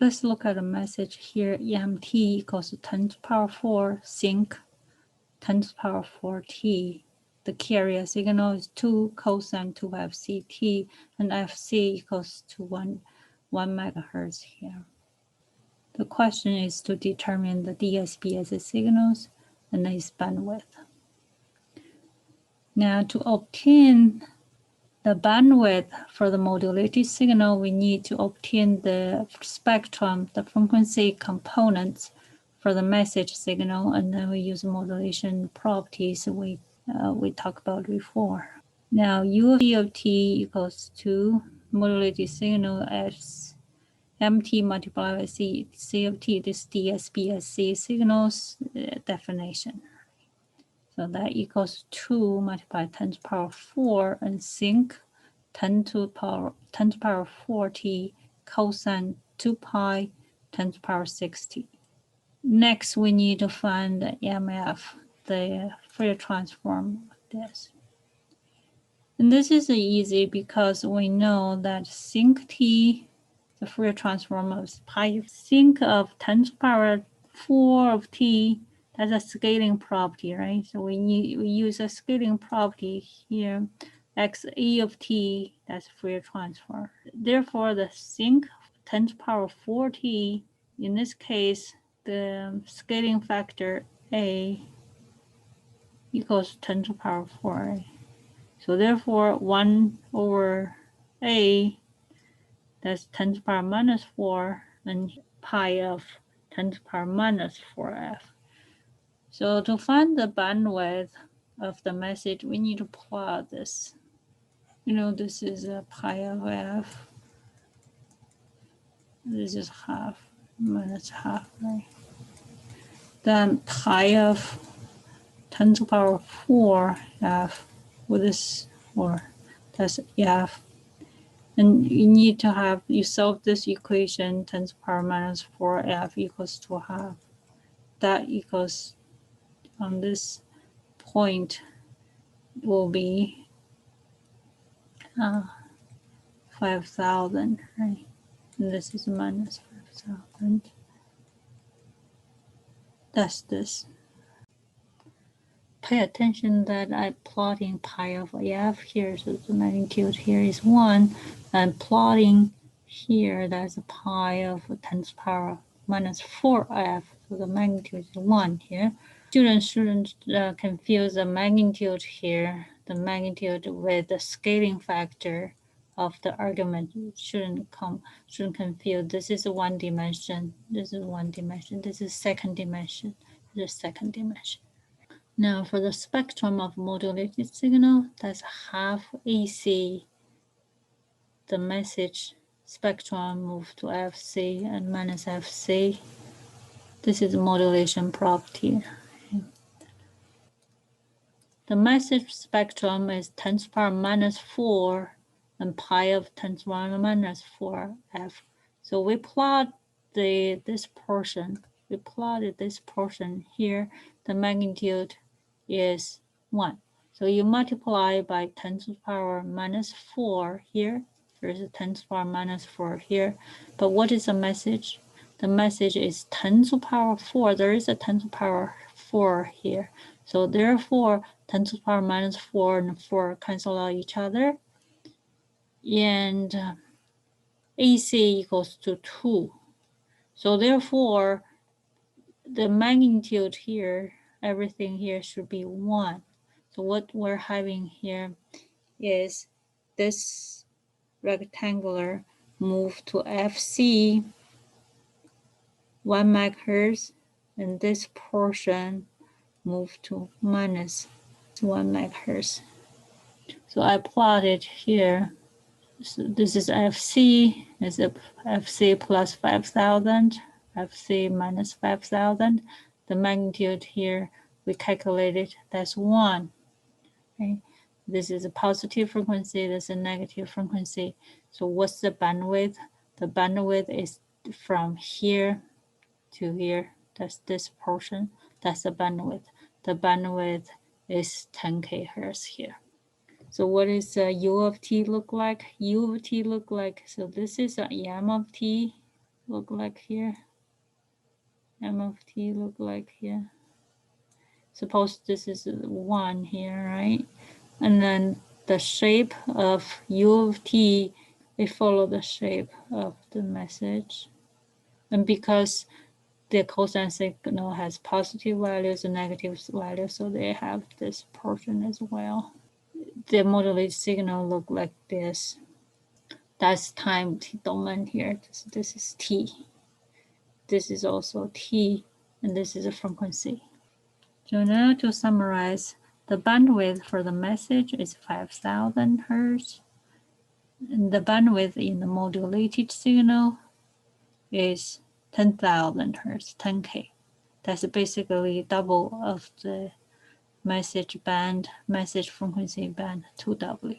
Let's look at the message here. EMT equals 10 to the power 4 sync 10 to the power 4 t. The carrier signal is 2 cosine 2 FCT, and FC equals to 1 megahertz here. The question is to determine the DSBSC signals and its bandwidth. Now, to obtain the bandwidth for the modulated signal, we need to obtain the spectrum, the frequency components for the message signal, and then we use modulation properties we talked about before. Now, U of t equals to modulated signal as MT multiplied by C of t, this DSBSC signals definition. So that equals 2 multiplied 10 to the power 4 and sync 10 to the power 4t cosine 2 pi 10 to the power 6t. Next, we need to find the EMF, the Fourier transform of this. And this is easy because we know that sync t, the Fourier transform of pi, sync of 10 to the power 4 of t, that's a scaling property, right? So we use a scaling property here, xa of t, that's Fourier transform. Therefore, the sync 10 to the power 4t, in this case, the scaling factor a equals 10 to the power 4a. So therefore, 1 over a, that's 10 to the power minus 4, and pi of 10 to the power minus 4f. So to find the bandwidth of the message, we need to plot this. You know, this is a pi of f. This is half minus half, right? Then pi of 10 to the power 4 f with this 4, that's f. And you need to have, you solve this equation, 10 to the power minus 4f equals to half. That equals, on this point, will be 5,000, right? And this is minus 5,000. That's this. Pay attention that I'm plotting pi of f here, so the magnitude here is 1. And plotting here, that's a pi of 10 to the power minus 4f, so the magnitude is 1 here. Students shouldn't confuse the magnitude here, the magnitude with the scaling factor of the argument. Shouldn't confuse. This is one dimension. This is one dimension. This is second dimension. This is second dimension. Now for the spectrum of modulated signal, that's half AC. The message spectrum move to FC and minus FC. This is modulation property. The message spectrum is 10 to the power minus 4 and pi of 10 to the power minus 4f. So we plot this portion. We plotted this portion here. The magnitude is 1. So you multiply by 10 to the power minus 4 here. There's a 10 to the power minus 4 here. But what is the message? The message is 10 to the power 4. There is a 10 to the power 4 here. So therefore, 10 to the power minus 4 and 4 cancel out each other. And AC equals to 2. So therefore, the magnitude here, everything here should be 1. So what we're having here is this rectangular move to FC 1 megahertz, and this portion move to minus 1 megahertz. So I plotted here. So this is FC, is FC plus 5,000, FC minus 5,000. The magnitude here we calculated, that's 1. Okay. This is a positive frequency, this is a negative frequency. So what's the bandwidth? The bandwidth is from here to here. That's this portion. That's the bandwidth. The bandwidth is 10 kHz here. So what is U of t look like? U of t look like, so this is EM of t, look like here. M of t look like here. Suppose this is 1 here, right? And then the shape of u of t, they follow the shape of the message. And because the cosine signal has positive values and negative values, so they have this portion as well. The modulated signal look like this. That's time domain here. This is t. This is also t, and this is a frequency. So now to summarize, the bandwidth for the message is 5,000 hertz. And the bandwidth in the modulated signal is 10,000 hertz, 10K. That's basically double of the message frequency band 2W.